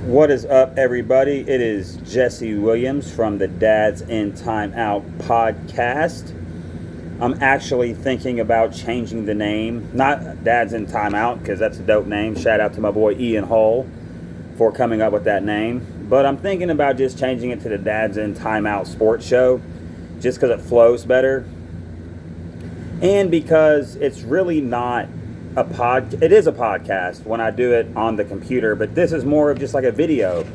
What is up, everybody? It is Jesse Williams from the Dads in Time Out podcast. I'm actually thinking about changing the name, not Dads in Time Out, because that's a dope name. Shout out to my boy Ian Hull for coming up with that name. But I'm thinking about just changing it to the Dads in Time Out Sports Show, just because it flows better. And because it's really not it is a podcast when I do it on the computer, but this is more of just like a video.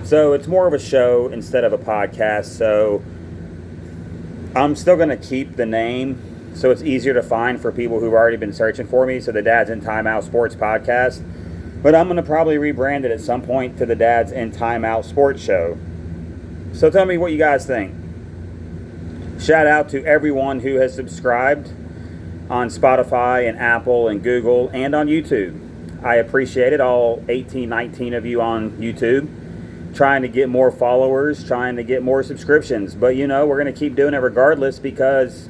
So it's more of a show instead of a podcast. So I'm still going to keep the name so it's easier to find for people who've already been searching for me. So the Dads in Time Out Sports Podcast. But I'm going to probably rebrand it at some point to the Dads in Time Out Sports Show. So tell me what you guys think. Shout out to everyone who has subscribed on Spotify and Apple and Google and on YouTube. I appreciate it, all 18, 19 of you on YouTube. Trying to get more followers, trying to get more subscriptions. But we're going to keep doing it regardless because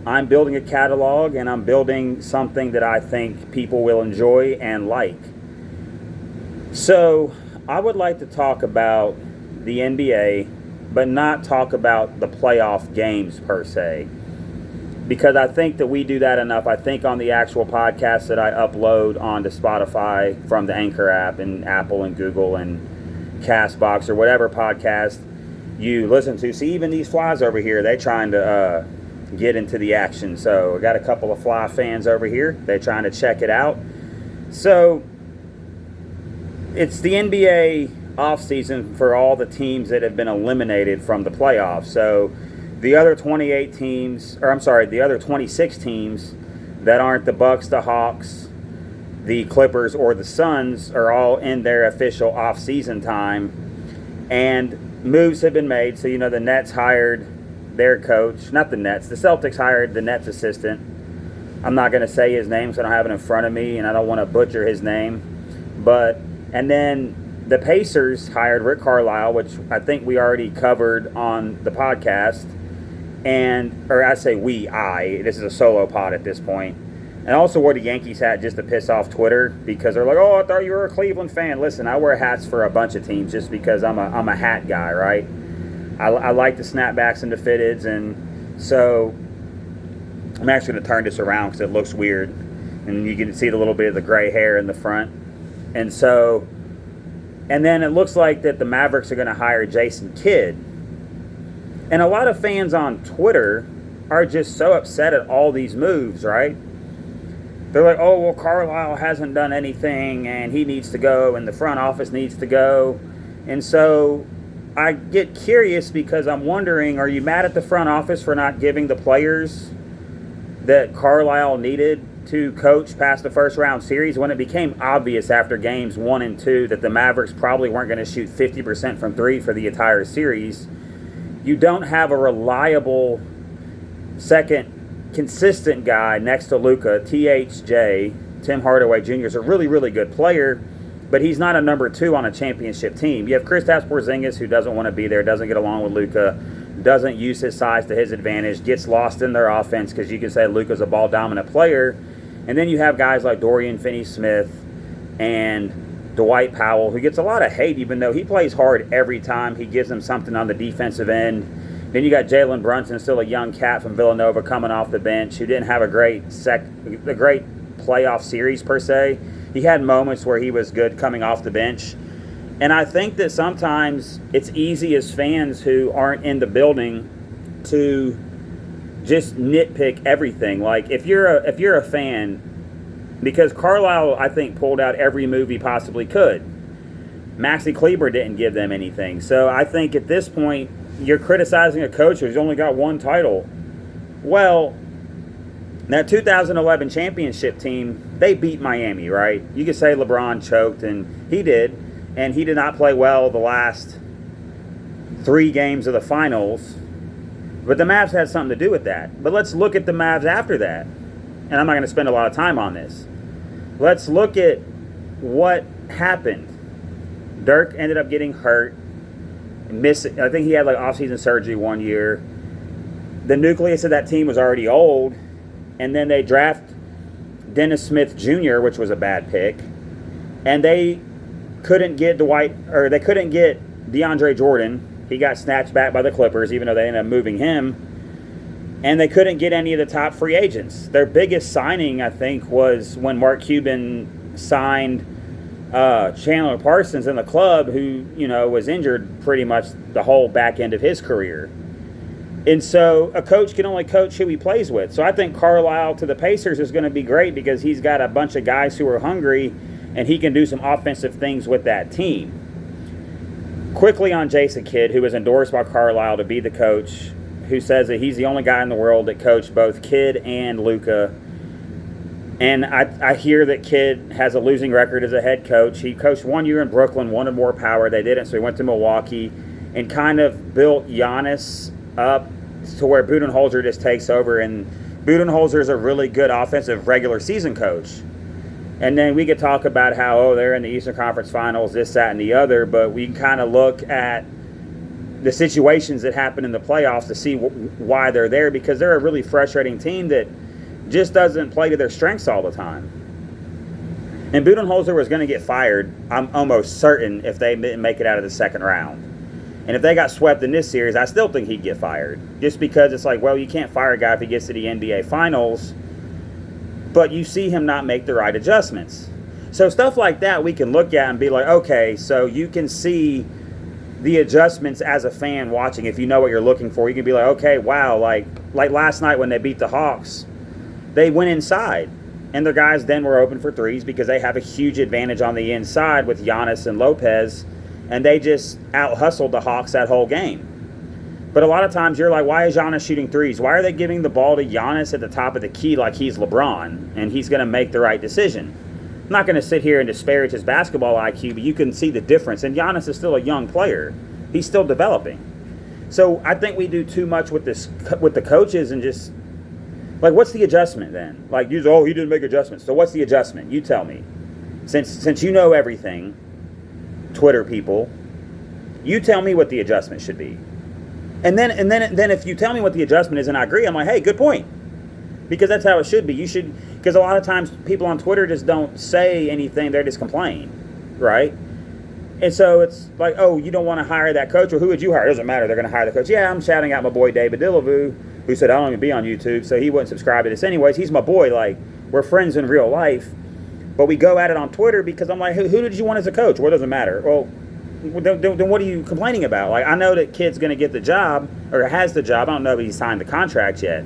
I'm building a catalog and I'm building something that I think people will enjoy and like. So I would like to talk about the NBA, but not talk about the playoff games per se, because I think that we do that enough. I think on the actual podcast that I upload onto Spotify from the Anchor app and Apple and Google and Castbox or whatever podcast you listen to. See, even these flies over here, they're trying to get into the action. So I got a couple of fly fans over here. They're trying to check it out. So it's the NBA offseason for all the teams that have been eliminated from the playoffs. So the other 26 teams that aren't the Bucks, the Hawks, the Clippers, or the Suns are all in their official off-season time, and moves have been made. So, the Nets hired their coach. Not the Nets. The Celtics hired the Nets assistant. I'm not going to say his name, so I don't have it in front of me, and I don't want to butcher his name. And then the Pacers hired Rick Carlisle, which I think we already covered on the podcast. This is a solo pod at this point. And also wore the Yankees hat just to piss off Twitter because they're like, oh, I thought you were a Cleveland fan. Listen, I wear hats for a bunch of teams just because I'm a hat guy, right? I like the snapbacks and the fitteds, and so I'm actually going to turn this around because it looks weird. And you can see a little bit of the gray hair in the front. And then it looks like that the Mavericks are going to hire Jason Kidd. And a lot of fans on Twitter are just so upset at all these moves, right? They're like, oh, well, Carlisle hasn't done anything, and he needs to go, and the front office needs to go. And so I get curious because I'm wondering, are you mad at the front office for not giving the players that Carlisle needed to coach past the first-round series when it became obvious after games 1 and 2 that the Mavericks probably weren't going to shoot 50% from 3 for the entire series? You don't have a reliable second consistent guy next to Luka. THJ, Tim Hardaway Jr. is a really, really good player, but he's not a number 2 on a championship team. You have Kristaps Porzingis, who doesn't want to be there, doesn't get along with Luka, doesn't use his size to his advantage, gets lost in their offense because you can say Luka's a ball-dominant player. And then you have guys like Dorian Finney-Smith and Dwight Powell, who gets a lot of hate, even though he plays hard every time. He gives them something on the defensive end. Then you got Jalen Brunson, still a young cat from Villanova, coming off the bench, who didn't have a great playoff series per se. He had moments where he was good coming off the bench. And I think that sometimes it's easy as fans who aren't in the building to just nitpick everything. Like if you're a fan, because Carlisle, I think, pulled out every move he possibly could. Maxi Kleber didn't give them anything. So I think at this point, you're criticizing a coach who's only got 1 title. Well, that 2011 championship team, they beat Miami, right? You could say LeBron choked, and he did. And he did not play well the last 3 games of the finals. But the Mavs had something to do with that. But let's look at the Mavs after that. And I'm not going to spend a lot of time on this. Let's look at what happened. Dirk ended up getting hurt. I think he had off-season surgery 1 year. The nucleus of that team was already old. And then they draft Dennis Smith Jr., which was a bad pick. And they couldn't get they couldn't get DeAndre Jordan. He got snatched back by the Clippers, even though they ended up moving him. And they couldn't get any of the top free agents. Their biggest signing, I think, was when Mark Cuban signed Chandler Parsons in the club, who, was injured pretty much the whole back end of his career. And so a coach can only coach who he plays with. So I think Carlisle to the Pacers is going to be great because he's got a bunch of guys who are hungry and he can do some offensive things with that team. Quickly on Jason Kidd, who was endorsed by Carlisle to be the coach, who says that he's the only guy in the world that coached both Kidd and Luka. And I hear that Kidd has a losing record as a head coach. He coached 1 year in Brooklyn, wanted more power. They didn't, so he went to Milwaukee and kind of built Giannis up to where Budenholzer just takes over. And Budenholzer is a really good offensive regular season coach. And then we could talk about how, they're in the Eastern Conference Finals, this, that, and the other. But we can kind of look at the situations that happen in the playoffs to see why they're there, because they're a really frustrating team that just doesn't play to their strengths all the time. And Budenholzer was going to get fired, I'm almost certain, if they didn't make it out of the second round. And if they got swept in this series, I still think he'd get fired. Just because it's like, well, you can't fire a guy if he gets to the NBA Finals, but you see him not make the right adjustments. So stuff like that we can look at and be like, okay, so you can see the adjustments as a fan watching. If you know what you're looking for, you can be like, okay, wow, like last night when they beat the Hawks, they went inside, and their guys then were open for threes because they have a huge advantage on the inside with Giannis and Lopez, and they just out-hustled the Hawks that whole game. But a lot of times you're like, why is Giannis shooting threes? Why are they giving the ball to Giannis at the top of the key like he's LeBron, and he's going to make the right decision? I'm not going to sit here and disparage his basketball IQ, but you can see the difference. And Giannis is still a young player. He's still developing. So I think we do too much with the coaches and just, like, what's the adjustment then? Like, he didn't make adjustments. So what's the adjustment? You tell me. Since you know everything, Twitter people, you tell me what the adjustment should be. And then if you tell me what the adjustment is and I agree, I'm like, hey, good point. Because that's how it should be. Because a lot of times people on Twitter just don't say anything. They just complain, right? And so it's like, you don't want to hire that coach. Well, who would you hire? It doesn't matter. They're going to hire the coach. Yeah, I'm shouting out my boy David Dillavu, who said I don't even be on YouTube, so he wouldn't subscribe to this anyways. He's my boy. Like, we're friends in real life. But we go at it on Twitter because I'm like, who did you want as a coach? Well, it doesn't matter. Well, then what are you complaining about? Like, I know that kid's going to get the job, or has the job. I don't know if he signed the contract yet.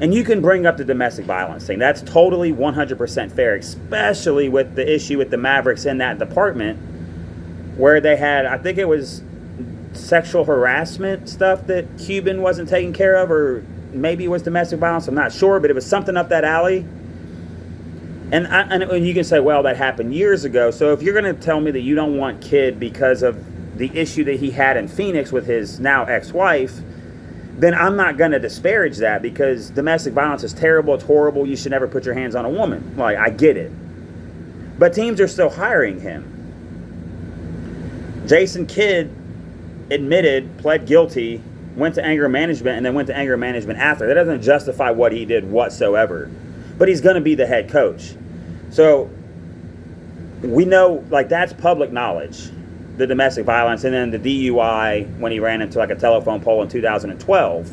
And you can bring up the domestic violence thing. That's totally 100% fair, especially with the issue with the Mavericks in that department where they had, I think it was sexual harassment stuff that Cuban wasn't taking care of, or maybe it was domestic violence. I'm not sure, but it was something up that alley. And you can say, well, that happened years ago. So if you're going to tell me that you don't want Kidd because of the issue that he had in Phoenix with his now ex-wife, then I'm not going to disparage that, because domestic violence is terrible. It's horrible. You should never put your hands on a woman. Like, I get it. But teams are still hiring him. Jason Kidd pled guilty, went to anger management, and then went to anger management after. That doesn't justify what he did whatsoever. But he's going to be the head coach. So we know, like, that's public knowledge, the domestic violence, and then the DUI when he ran into like a telephone pole in 2012.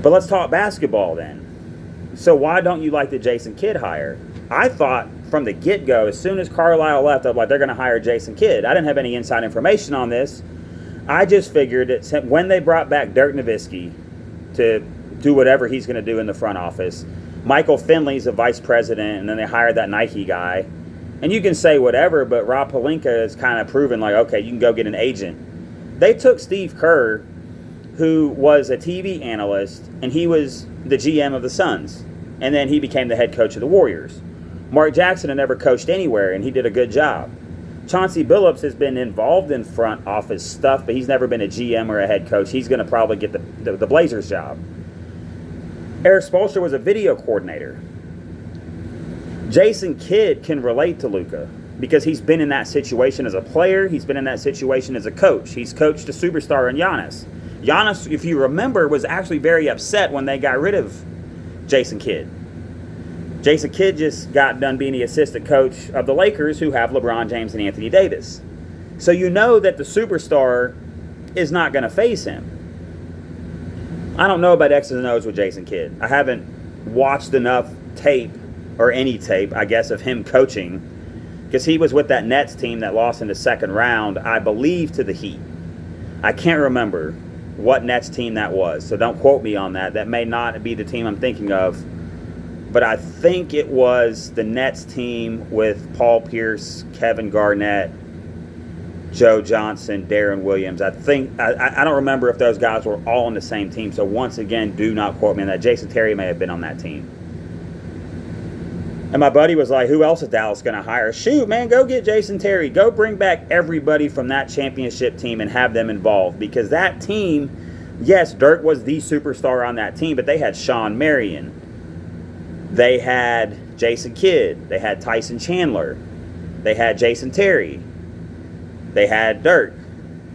But let's talk basketball then. So why don't you like the Jason Kidd hire? I thought from the get-go, as soon as Carlisle left, I was like, they're going to hire Jason Kidd. I didn't have any inside information on this. I just figured that when they brought back Dirk Nowitzki to do whatever he's going to do in the front office, Michael Finley's a vice president, and then they hired that Nike guy. And you can say whatever, but Rob Pelinka is kind of proven, like, okay, you can go get an agent. They took Steve Kerr, who was a TV analyst, and he was the GM of the Suns. And then he became the head coach of the Warriors. Mark Jackson had never coached anywhere, and he did a good job. Chauncey Billups has been involved in front office stuff, but he's never been a GM or a head coach. He's going to probably get the Blazers job. Eric Spoelstra was a video coordinator. Jason Kidd can relate to Luka because he's been in that situation as a player. He's been in that situation as a coach. He's coached a superstar in Giannis. Giannis, if you remember, was actually very upset when they got rid of Jason Kidd. Jason Kidd just got done being the assistant coach of the Lakers, who have LeBron James and Anthony Davis. So you know that the superstar is not going to face him. I don't know about X's and O's with Jason Kidd. I haven't watched enough tape, or any tape, I guess, of him coaching, because he was with that Nets team that lost in the second round, I believe, to the Heat. I can't remember what Nets team that was, so don't quote me on that. That may not be the team I'm thinking of, but I think it was the Nets team with Paul Pierce, Kevin Garnett, Joe Johnson, Darren Williams. I don't remember if those guys were all on the same team, so once again, do not quote me on that. Jason Terry may have been on that team. And my buddy was like, who else is Dallas going to hire? Shoot, man, go get Jason Terry. Go bring back everybody from that championship team and have them involved. Because that team, yes, Dirk was the superstar on that team, but they had Sean Marion. They had Jason Kidd. They had Tyson Chandler. They had Jason Terry. They had Dirk.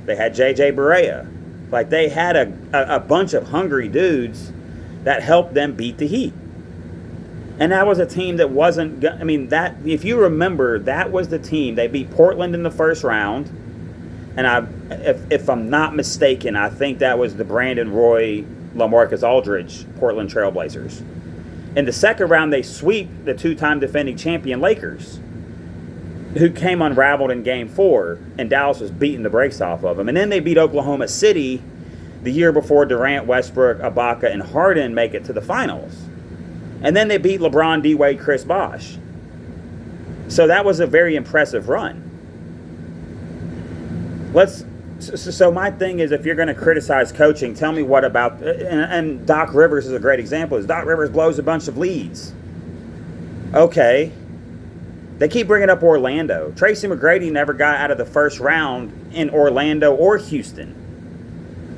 They had J.J. Barea. Like, they had a bunch of hungry dudes that helped them beat the Heat. And that was a team that wasn't, I mean, that, if you remember, that was the team. They beat Portland in the first round. And if I'm not mistaken, I think that was the Brandon Roy, LaMarcus Aldridge Portland Trailblazers. In the second round, they sweep the two-time defending champion Lakers, who came unraveled in Game 4, and Dallas was beating the brakes off of them. And then they beat Oklahoma City the year before Durant, Westbrook, Ibaka, and Harden make it to the finals. And then they beat LeBron, D-Wade, Chris Bosh. So that was a very impressive run. So my thing is, if you're going to criticize coaching, tell me what about, and Doc Rivers is a great example, is Doc Rivers blows a bunch of leads. Okay. They keep bringing up Orlando. Tracy McGrady never got out of the first round in Orlando or Houston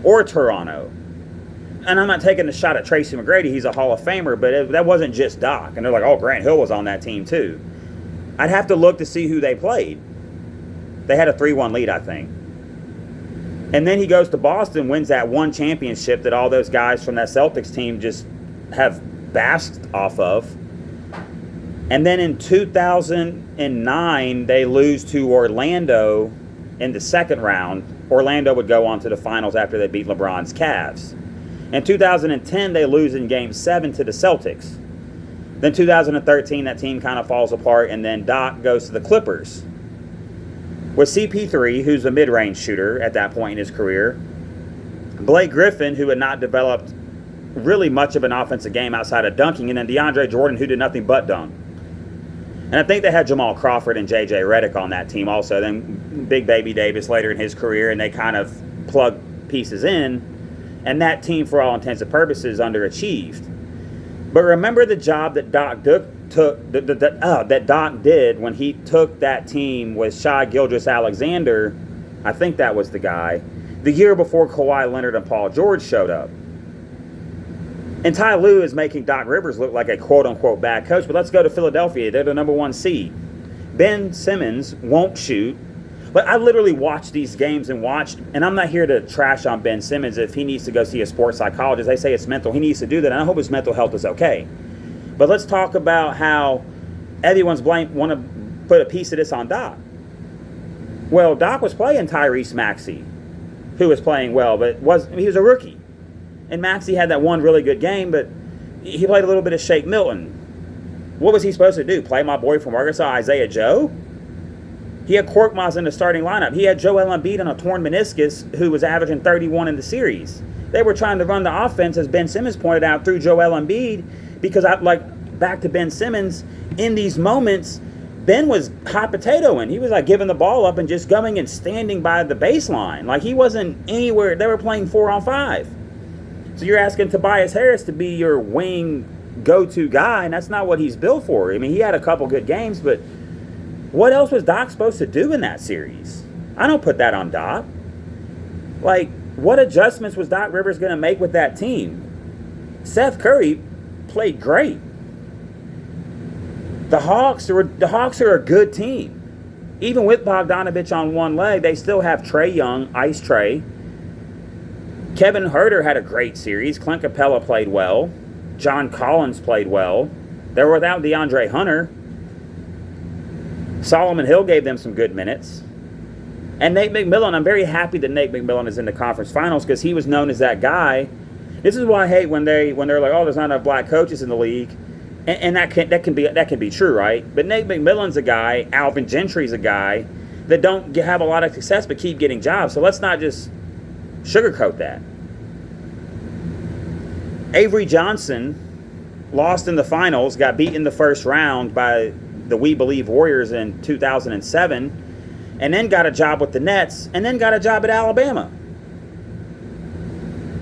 or Toronto. And I'm not taking a shot at Tracy McGrady. He's a Hall of Famer, but that wasn't just Doc. And they're like, oh, Grant Hill was on that team too. I'd have to look to see who they played. They had a 3-1 lead, I think. And then he goes to Boston, wins that one championship that all those guys from that Celtics team just have basked off of. And then in 2009, they lose to Orlando in the second round. Orlando would go on to the finals after they beat LeBron's Cavs. In 2010, they lose in Game 7 to the Celtics. Then 2013, that team kind of falls apart, and then Doc goes to the Clippers with CP3, who's a mid-range shooter at that point in his career, Blake Griffin, who had not developed really much of an offensive game outside of dunking, and then DeAndre Jordan, who did nothing but dunk. And I think they had Jamal Crawford and J.J. Redick on that team also, then Big Baby Davis later in his career, and they kind of plugged pieces in. And that team, for all intents and purposes, underachieved. But remember the job that Doc did when he took that team with Shai Gilgeous-Alexander. I think that was the guy. The year before Kawhi Leonard and Paul George showed up. And Ty Lue is making Doc Rivers look like a quote-unquote bad coach. But let's go to Philadelphia. They're the number 1 seed. Ben Simmons won't shoot. But I literally watched these games and I'm not here to trash on Ben Simmons if he needs to go see a sports psychologist. They say it's mental. He needs to do that, and I hope his mental health is okay. But let's talk about how everyone's want to put a piece of this on Doc. Well, Doc was playing Tyrese Maxey, who was playing well, but he was a rookie. And Maxey had that one really good game, but he played a little bit of Shake Milton. What was he supposed to do? Play my boy from Arkansas, Isaiah Joe? He had Korkmaz in the starting lineup. He had Joel Embiid on a torn meniscus who was averaging 31 in the series. They were trying to run the offense, as Ben Simmons pointed out, through Joel Embiid, because back to Ben Simmons, in these moments, Ben was hot potatoing. He was like giving the ball up and just going and standing by the baseline. Like, he wasn't anywhere. They were playing 4-on-5. So you're asking Tobias Harris to be your wing go-to guy, and that's not what he's built for. I mean, he had a couple good games, but what else was Doc supposed to do in that series? I don't put that on Doc. Like, what adjustments was Doc Rivers going to make with that team? Seth Curry played great. The Hawks are a good team. Even with Bogdanovich on one leg, they still have Trae Young, Ice Trae. Kevin Huerter had a great series. Clint Capella played well. John Collins played well. They were without DeAndre Hunter. Solomon Hill gave them some good minutes. And Nate McMillan, I'm very happy that Nate McMillan is in the conference finals because he was known as that guy. This is why I hate when they're like, oh, there's not enough black coaches in the league. And that can be true, right? But Nate McMillan's a guy, Alvin Gentry's a guy that don't have a lot of success but keep getting jobs. So let's not just sugarcoat that. Avery Johnson lost in the finals, got beat in the first round by the We Believe Warriors in 2007, and then got a job with the Nets, and then got a job at Alabama.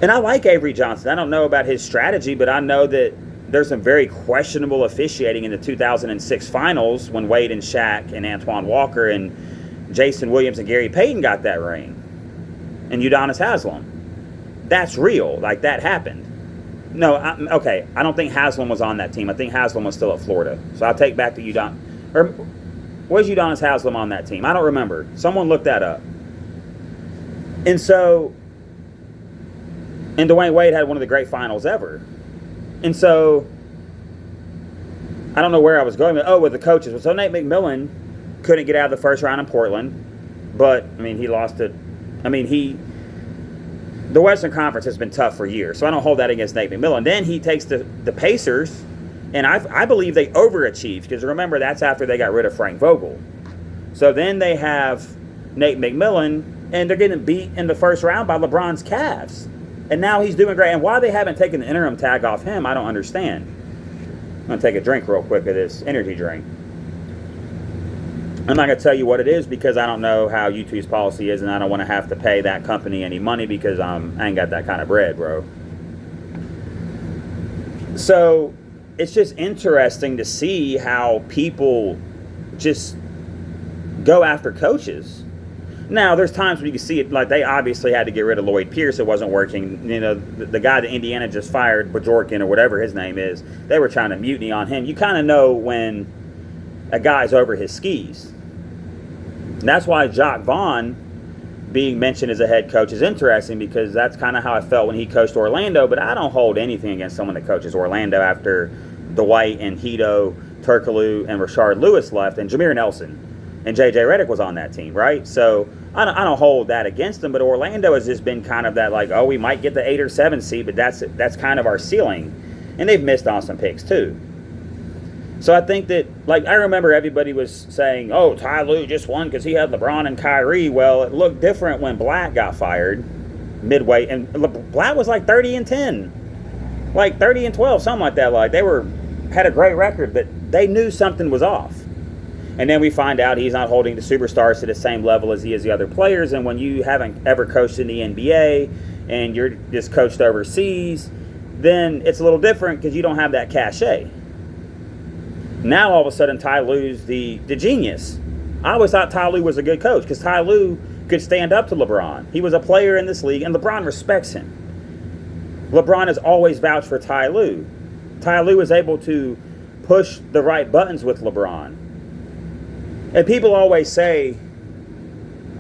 And I like Avery Johnson. I don't know about his strategy, but I know that there's some very questionable officiating in the 2006 finals when Wade and Shaq and Antoine Walker and Jason Williams and Gary Payton got that ring. And Udonis Haslem. That's real. Like, that happened. No, I don't think Haslam was on that team. I think Haslam was still at Florida. So I'll take back to Udonis. Or was Udonis Haslem on that team? I don't remember. Someone look that up. And Dwayne Wade had one of the great finals ever. And so, I don't know where I was going. With the coaches. So Nate McMillan couldn't get out of the first round in Portland. But, he lost it. The Western Conference has been tough for years, so I don't hold that against Nate McMillan. Then he takes the Pacers, and I believe they overachieved, because remember, that's after they got rid of Frank Vogel. So then they have Nate McMillan, and they're getting beat in the first round by LeBron's Cavs. And now he's doing great. And why they haven't taken the interim tag off him, I don't understand. I'm going to take a drink real quick of this energy drink. I'm not going to tell you what it is because I don't know how YouTube's policy is, and I don't want to have to pay that company any money because I ain't got that kind of bread, bro. So it's just interesting to see how people just go after coaches. Now, there's times when you can see it, like they obviously had to get rid of Lloyd Pierce. It wasn't working. The guy that Indiana just fired, Bajorkin or whatever his name is, they were trying to mutiny on him. You kind of know when a guy's over his skis. And that's why Jacques Vaughn being mentioned as a head coach is interesting, because that's kind of how I felt when he coached Orlando. But I don't hold anything against someone that coaches Orlando after Dwight and Hedo, Turkoglu, and Rashard Lewis left, and Jameer Nelson. And J.J. Redick was on that team, right? So I don't hold that against them. But Orlando has just been kind of that, like, oh, we might get the 8 or 7 seed, but that's kind of our ceiling. And they've missed on some picks, too. So I think that, like, I remember everybody was saying, oh, Ty Lue just won because he had LeBron and Kyrie. Well, it looked different when Blatt got fired midway. And Blatt was like 30-10. Like 30-12, something like that. Like, they had a great record, but they knew something was off. And then we find out he's not holding the superstars to the same level as he is the other players. And when you haven't ever coached in the NBA and you're just coached overseas, then it's a little different because you don't have that cachet. Now, all of a sudden, Ty Lue's the genius. I always thought Ty Lue was a good coach because Ty Lue could stand up to LeBron. He was a player in this league, and LeBron respects him. LeBron has always vouched for Ty Lue. Ty Lue is able to push the right buttons with LeBron. And people always say,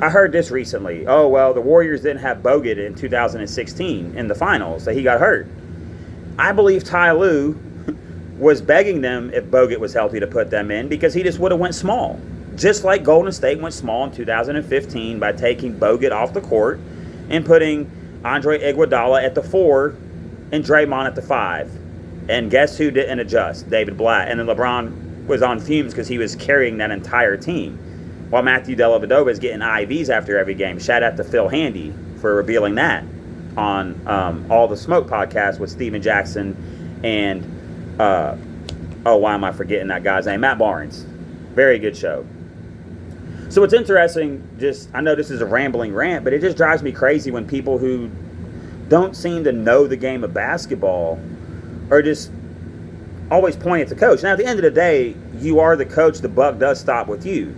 I heard this recently, oh, well, the Warriors didn't have Bogut in 2016 in the finals, that he got hurt. I believe Ty Lue was begging them, if Bogut was healthy, to put them in because he just would have went small. Just like Golden State went small in 2015 by taking Bogut off the court and putting Andre Iguodala at the 4 and Draymond at the 5. And guess who didn't adjust? David Blatt. And then LeBron was on fumes because he was carrying that entire team. While Matthew Dellavedova is getting IVs after every game. Shout out to Phil Handy for revealing that on All the Smoke podcast with Steven Jackson and why am I forgetting that guy's name? Matt Barnes. Very good show. So it's interesting, I know this is a rambling rant, but it just drives me crazy when people who don't seem to know the game of basketball are just always pointing at the coach. Now, at the end of the day, you are the coach. The buck does stop with you.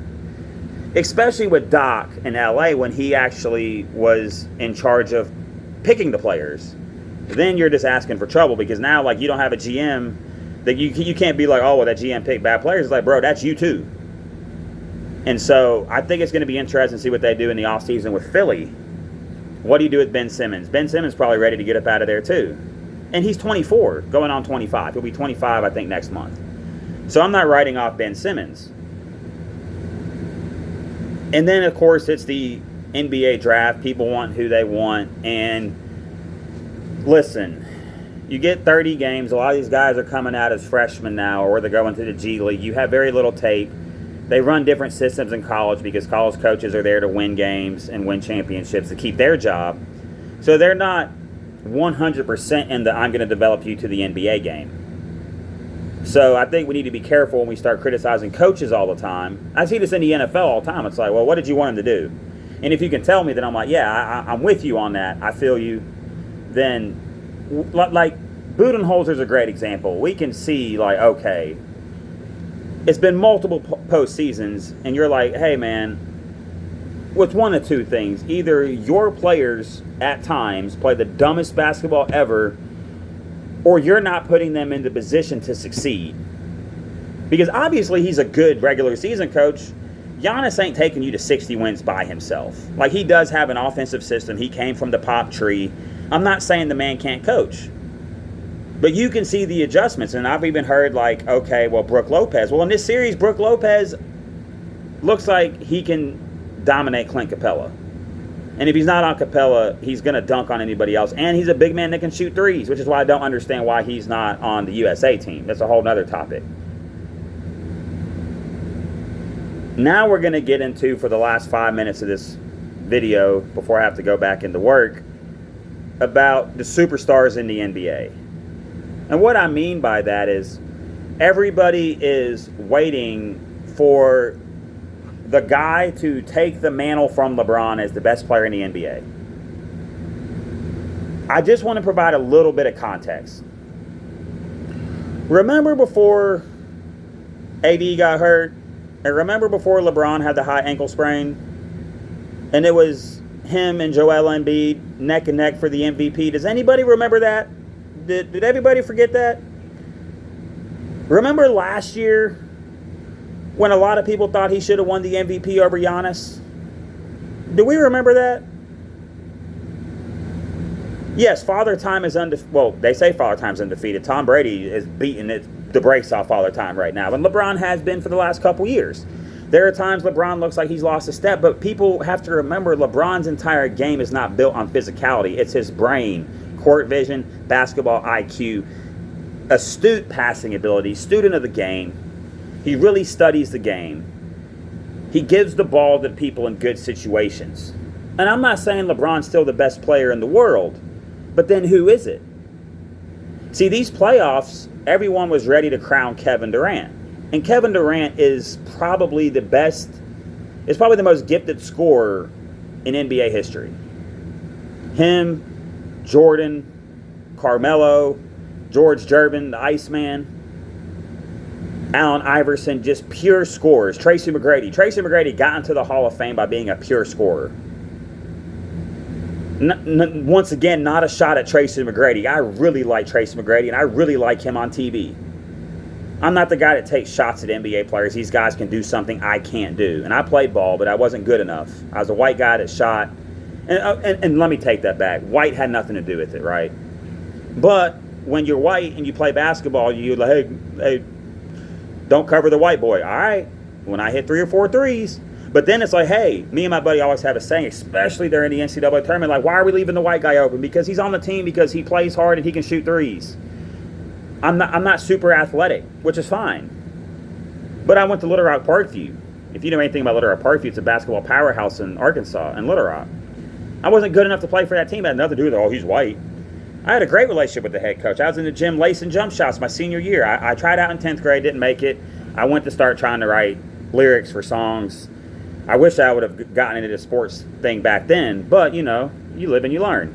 Especially with Doc in L.A. when he actually was in charge of picking the players. Then you're just asking for trouble because now, like, you don't have a GM that you can't be like, oh, well, that GM picked bad players. It's like, bro, that's you too. And so I think it's going to be interesting to see what they do in the offseason with Philly. What do you do with Ben Simmons? Ben Simmons probably ready to get up out of there too. And he's 24, going on 25. He'll be 25, I think, next month. So I'm not writing off Ben Simmons. And then, of course, it's the NBA draft. People want who they want. And listen, you get 30 games. A lot of these guys are coming out as freshmen now, or they're going to the G League. You have very little tape. They run different systems in college because college coaches are there to win games and win championships to keep their job. So they're not 100% in the I'm going to develop you to the NBA game. So I think we need to be careful when we start criticizing coaches all the time. I see this in the NFL all the time. It's like, well, what did you want him to do? And if you can tell me, then I'm like, yeah, I'm with you on that. I feel you. Then, like, Budenholzer's a great example. We can see, like, okay, it's been multiple postseasons, and you're like, hey, man, with one of two things. Either your players, at times, play the dumbest basketball ever, or you're not putting them in the position to succeed. Because obviously he's a good regular season coach. Giannis ain't taking you to 60 wins by himself. Like, he does have an offensive system. He came from the pop tree. I'm not saying the man can't coach. But you can see the adjustments. And I've even heard, like, okay, well, Brook Lopez. Well, in this series, Brook Lopez looks like he can dominate Clint Capella. And if he's not on Capella, he's going to dunk on anybody else. And he's a big man that can shoot threes, which is why I don't understand why he's not on the USA team. That's a whole other topic. Now we're going to get into, for the last 5 minutes of this video, before I have to go back into work, about the superstars in the NBA. And what I mean by that is everybody is waiting for the guy to take the mantle from LeBron as the best player in the NBA. I just want to provide a little bit of context. Remember before AD got hurt? And remember before LeBron had the high ankle sprain? And it was him and Joel Embiid neck and neck for the MVP. Does anybody remember that? Did everybody forget that? Remember last year when a lot of people thought he should have won the MVP over Giannis? Do we remember that? Yes, Father Time is undefeated. Well, they say Father Time's undefeated. Tom Brady is beating the brakes off Father Time right now. And LeBron has been for the last couple years. There are times LeBron looks like he's lost a step, but people have to remember LeBron's entire game is not built on physicality. It's his brain, court vision, basketball IQ, astute passing ability, student of the game. He really studies the game. He gives the ball to people in good situations. And I'm not saying LeBron's still the best player in the world, but then who is it? See, these playoffs, everyone was ready to crown Kevin Durant. And Kevin Durant is probably the best, is probably the most gifted scorer in NBA history. Him, Jordan, Carmelo, George Gervin, the Iceman, Allen Iverson, just pure scorers. Tracy McGrady. Tracy McGrady got into the Hall of Fame by being a pure scorer. Once again, not a shot at Tracy McGrady. I really like Tracy McGrady, and I really like him on TV. I'm not the guy that takes shots at NBA players. These guys can do something I can't do. And I played ball, but I wasn't good enough. I was a white guy that shot. And let me take that back. White had nothing to do with it, right? But when you're white and you play basketball, you're like, hey, don't cover the white boy. All right, when I hit 3 or 4 threes. But then it's like, hey, me and my buddy always have a saying, especially during the NCAA tournament, like, why are we leaving the white guy open? Because he's on the team, because he plays hard and he can shoot threes. I'm not super athletic, which is fine. But I went to Little Rock Parkview. If you know anything about Little Rock Parkview, it's a basketball powerhouse in Arkansas, in Little Rock. I wasn't good enough to play for that team. It had nothing to do with, oh, he's white. I had a great relationship with the head coach. I was in the gym lacing jump shots my senior year. I tried out in 10th grade, didn't make it. I went to start trying to write lyrics for songs. I wish I would have gotten into the sports thing back then, but, you know, you live and you learn.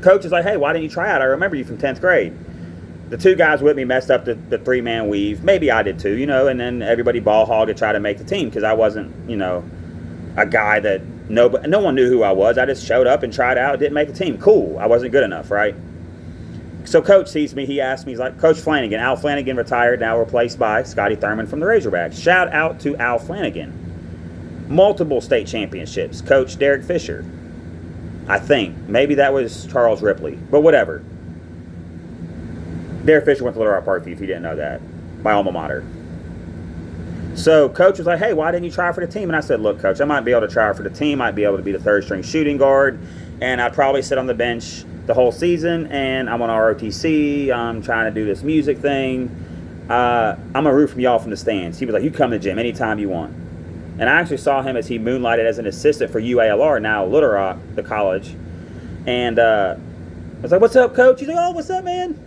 Coach is like, hey, why didn't you try out? I remember you from 10th grade. The 2 guys with me messed up the 3-man weave. Maybe I did too, you know, and then everybody ball hogged to try to make the team because I wasn't, you know, a guy that no one knew who I was. I just showed up and tried out, didn't make the team. Cool. I wasn't good enough, right? So Coach sees me. He asked me, he's like, Coach Flanagan. Al Flanagan retired, now replaced by Scotty Thurman from the Razorbacks. Shout out to Al Flanagan. Multiple state championships. Coach Derek Fisher. I think. Maybe that was Charles Ripley. But whatever. Derek Fisher went to Little Rock Parkview, if you didn't know that. my alma mater. So coach was like, hey, why didn't you try for the team? And I said, look, coach, I might be able to try for the team. Might be able to be the third string shooting guard. And I'd probably sit on the bench the whole season. And I'm on ROTC. I'm trying to do this music thing. I'm going to root from y'all from the stands. He was like, you come to the gym anytime you want. And I actually saw him as he moonlighted as an assistant for UALR, now Little Rock, the college. And I was like, what's up, coach? He's like, oh, what's up, man?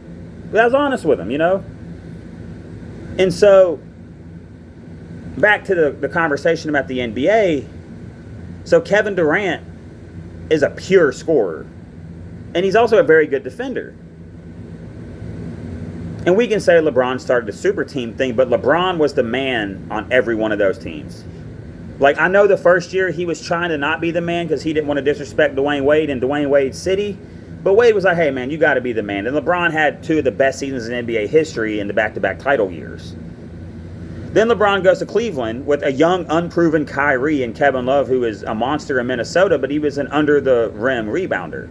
But I was honest with him, you know. And so back to the conversation about the NBA. So Kevin Durant is a pure scorer. And he's also a very good defender. And we can say LeBron started the super team thing, but LeBron was the man on every one of those teams. Like, I know the first year he was trying to not be the man because he didn't want to disrespect Dwayne Wade and Dwayne Wade's city. But Wade was like, hey, man, you got to be the man. And LeBron had two of the best seasons in NBA history in the back-to-back title years. Then LeBron goes to Cleveland with a young, unproven Kyrie and Kevin Love, who is a monster in Minnesota, but he was an under-the-rim rebounder.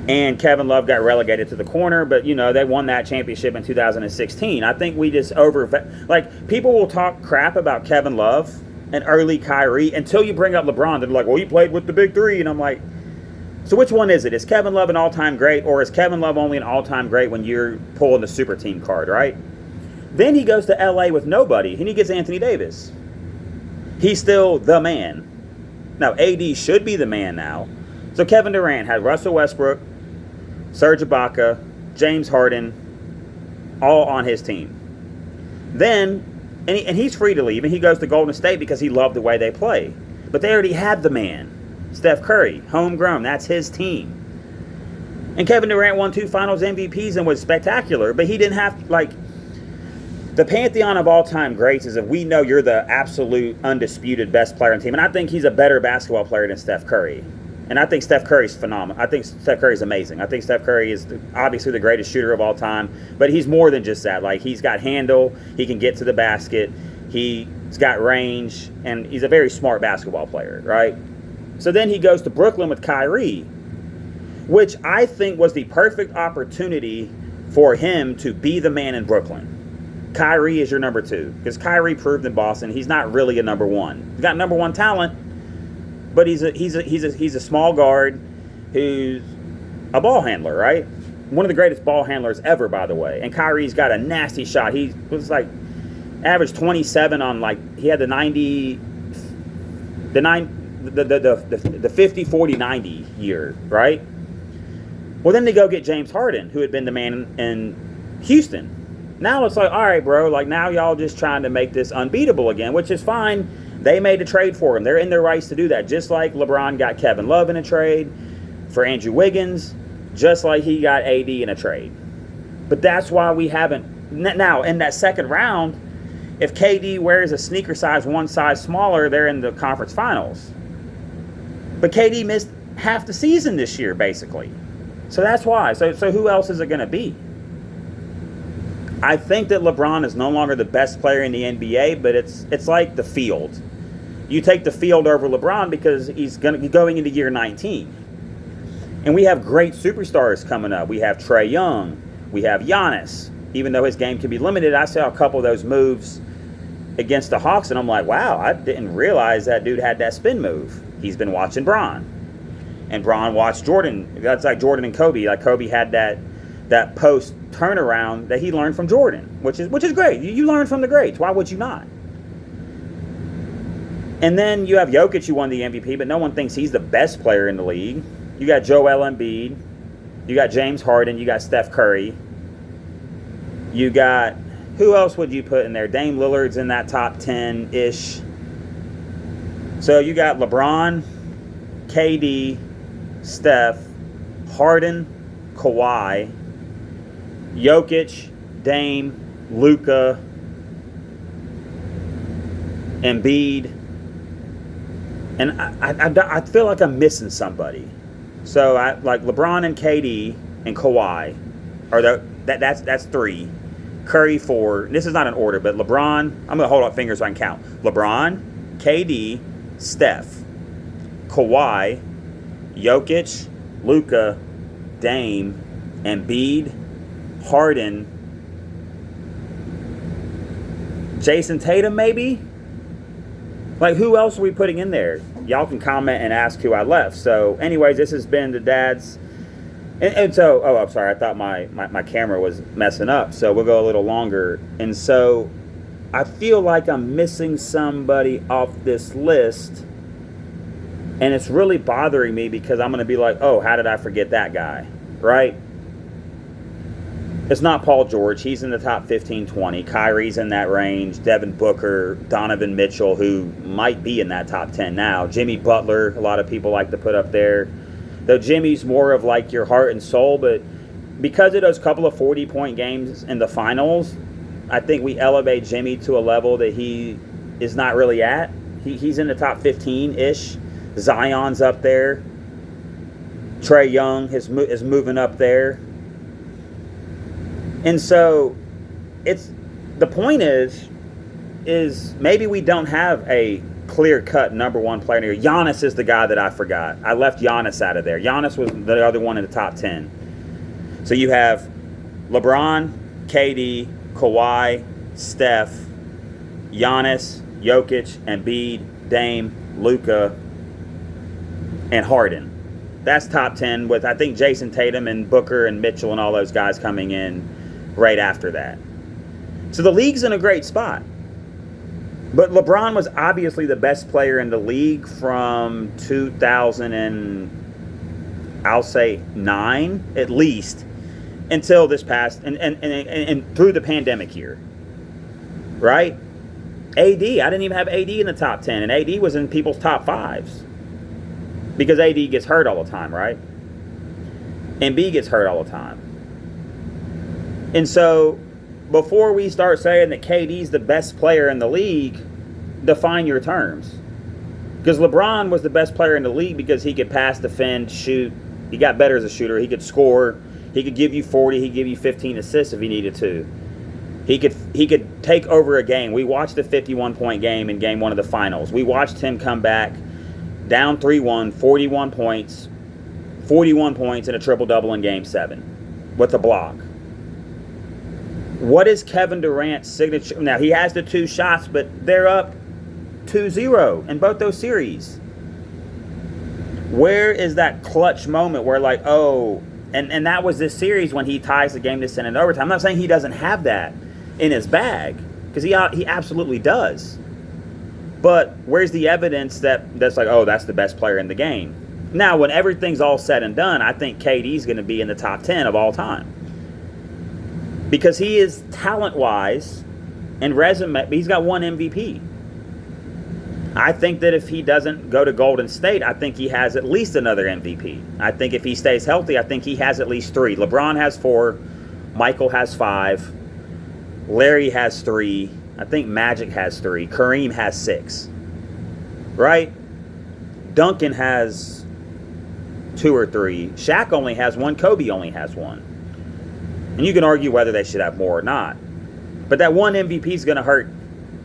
And Kevin Love got relegated to the corner, but, you know, they won that championship in 2016. I think we just people will talk crap about Kevin Love and early Kyrie until you bring up LeBron. They're like, well, he played with the big three. And I'm like, so which one is it? Is Kevin Love an all-time great, or is Kevin Love only an all-time great when you're pulling the super team card, right? Then he goes to LA with nobody, and he gets Anthony Davis. He's still the man. Now, AD should be the man now. So Kevin Durant had Russell Westbrook, Serge Ibaka, James Harden, all on his team. Then, and he's free to leave, and he goes to Golden State because he loved the way they play. But they already had the man, Steph Curry, homegrown. That's his team. And Kevin Durant won 2 Finals MVPs and was spectacular, but he didn't have, the pantheon of all-time greats is if we know you're the absolute undisputed best player on the team. And I think he's a better basketball player than Steph Curry. And I think Steph Curry's phenomenal. I think Steph Curry's amazing. I think Steph Curry is obviously the greatest shooter of all time. But he's more than just that. Like, he's got handle. He can get to the basket. He's got range. And he's a very smart basketball player, right? So then he goes to Brooklyn with Kyrie, which I think was the perfect opportunity for him to be the man in Brooklyn. Kyrie is your number 2. Because Kyrie proved in Boston he's not really a number 1. He's got number 1 talent. But he's a small guard who's a ball handler, right? One of the greatest ball handlers ever, by the way. And Kyrie's got a nasty shot. He was averaged 27 on he had the 50, 40, 90 year, right? Well, then they go get James Harden, who had been the man in Houston. Now it's like, all right, bro, now y'all just trying to make this unbeatable again, which is fine. They made a trade for him. They're in their rights to do that. Just like LeBron got Kevin Love in a trade for Andrew Wiggins, just like he got AD in a trade. But that's why we haven't. Now, in that second round, if KD wears a sneaker size 1 size smaller, they're in the conference finals. But KD missed half the season this year, basically. So that's why. So who else is it going to be? I think that LeBron is no longer the best player in the NBA, but it's like the field. You take the field over LeBron because he's going to be going into year 19. And we have great superstars coming up. We have Trae Young. We have Giannis. Even though his game can be limited, I saw a couple of those moves against the Hawks, and I'm like, wow, I didn't realize that dude had that spin move. He's been watching Bron. And Bron watched Jordan. That's like Jordan and Kobe. Like Kobe had that post turnaround that he learned from Jordan, which is great. You learn from the greats. Why would you not? And then you have Jokic, who won the MVP, but no one thinks he's the best player in the league. You got Joel Embiid. You got James Harden. You got Steph Curry. You got, who else would you put in there? Dame Lillard's in that top 10-ish. So you got LeBron, KD, Steph, Harden, Kawhi, Jokic, Dame, Luka, Embiid, and I feel like I'm missing somebody. So I like LeBron and KD and Kawhi are that's 3. Curry 4. This is not an order, but LeBron. I'm gonna hold up fingers so I can count. LeBron, KD, Steph, Kawhi, Jokic, Luka, Dame, Embiid, Harden, Jason Tatum, maybe? Like, who else are we putting in there? Y'all can comment and ask who I left. So, anyways, this has been the Dad's. And so, oh, I'm sorry. I thought my camera was messing up. So, we'll go a little longer. And so, I feel like I'm missing somebody off this list. And it's really bothering me because I'm going to be like, oh, how did I forget that guy? Right? It's not Paul George. He's in the top 15, 20. Kyrie's in that range. Devin Booker, Donovan Mitchell, who might be in that top 10 now. Jimmy Butler, a lot of people like to put up there. Though Jimmy's more of like your heart and soul, but because of those couple of 40-point games in the finals, I think we elevate Jimmy to a level that he is not really at. He's in the top 15-ish. Zion's up there. Trae Young is moving up there. And so, the point is maybe we don't have a clear-cut number one player. Giannis is the guy that I forgot. I left Giannis out of there. Giannis was the other one in the top 10. So you have LeBron, KD, Kawhi, Steph, Giannis, Jokic, Embiid, Dame, Luka, and Harden. That's top 10 with, I think, Jason Tatum and Booker and Mitchell and all those guys coming in right after that. So the league's in a great spot. But LeBron was obviously the best player in the league from 2000 and I'll say 9 at least until this past and through the pandemic year. Right? AD, I didn't even have AD in the top 10, and AD was in people's top 5s. Because AD gets hurt all the time, right? And B gets hurt all the time. And so, before we start saying that KD's the best player in the league, define your terms. Because LeBron was the best player in the league because he could pass, defend, shoot. He got better as a shooter. He could score. He could give you 40. He could give you 15 assists if he needed to. He could take over a game. We watched the 51-point game in Game 1 of the Finals. We watched him come back down 3-1, 41 points and a triple-double in Game 7 with a block. What is Kevin Durant's signature? Now, he has the 2 shots, but they're up 2-0 in both those series. Where is that clutch moment where, like, oh, and that was this series when he ties the game to send it overtime. I'm not saying he doesn't have that in his bag, because he absolutely does. But where's the evidence that's like, oh, that's the best player in the game? Now, when everything's all said and done, I think KD's going to be in the top 10 of all time. Because he is talent-wise and resume, he's got 1 MVP. I think that if he doesn't go to Golden State, I think he has at least another MVP. I think if he stays healthy, I think he has at least 3. LeBron has 4. Michael has 5. Larry has 3. I think Magic has 3. Kareem has 6. Right? Duncan has 2 or 3. Shaq only has 1. Kobe only has 1. And you can argue whether they should have more or not. But that 1 MVP is going to hurt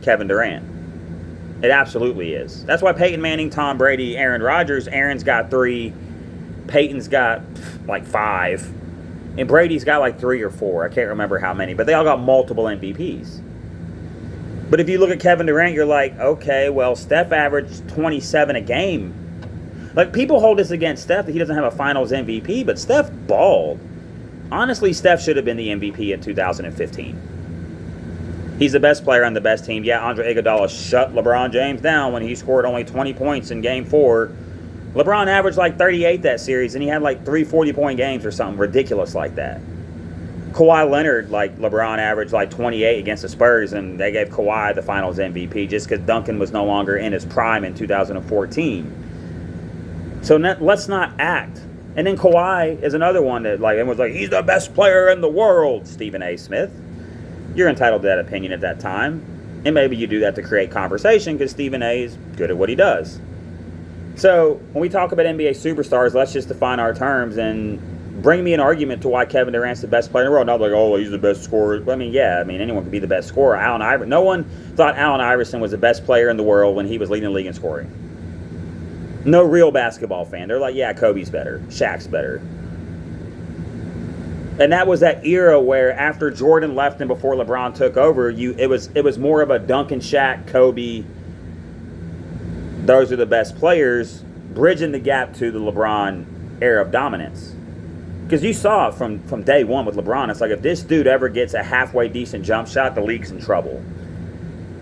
Kevin Durant. It absolutely is. That's why Peyton Manning, Tom Brady, Aaron Rodgers, Aaron's got 3. Peyton's got like 5. And Brady's got like 3 or 4. I can't remember how many. But they all got multiple MVPs. But if you look at Kevin Durant, you're like, okay, well, Steph averaged 27 a game. Like, people hold this against Steph that he doesn't have a finals MVP, but Steph balled. Honestly, Steph should have been the MVP in 2015. He's the best player on the best team. Yeah, Andre Iguodala shut LeBron James down when he scored only 20 points in Game 4. LeBron averaged like 38 that series, and he had like 3 40-point games or something ridiculous like that. Kawhi Leonard, like LeBron, averaged like 28 against the Spurs, and they gave Kawhi the finals MVP just because Duncan was no longer in his prime in 2014. So let's not act. And then Kawhi is another one that everyone's like, he's the best player in the world, Stephen A. Smith. You're entitled to that opinion at that time. And maybe you do that to create conversation because Stephen A. is good at what he does. So when we talk about NBA superstars, let's just define our terms and bring me an argument to why Kevin Durant's the best player in the world. Not like, oh, he's the best scorer. I mean, yeah, anyone could be the best scorer. Allen Iverson. No one thought Allen Iverson was the best player in the world when he was leading the league in scoring. No real basketball fan. They're like, yeah, Kobe's better. Shaq's better. And that was that era where after Jordan left and before LeBron took over, it was more of a Duncan, Shaq, Kobe. Those are the best players, bridging the gap to the LeBron era of dominance. Because you saw it from day one with LeBron. It's like if this dude ever gets a halfway decent jump shot, the league's in trouble.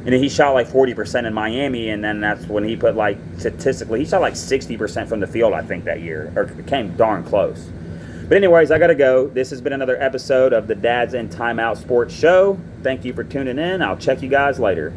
And he shot like 40% in Miami, and then that's when he put like statistically, he shot like 60% from the field, I think, that year, or came darn close. But anyways, I gotta go. This has been another episode of the Dads in Timeout Sports Show. Thank you for tuning in. I'll check you guys later.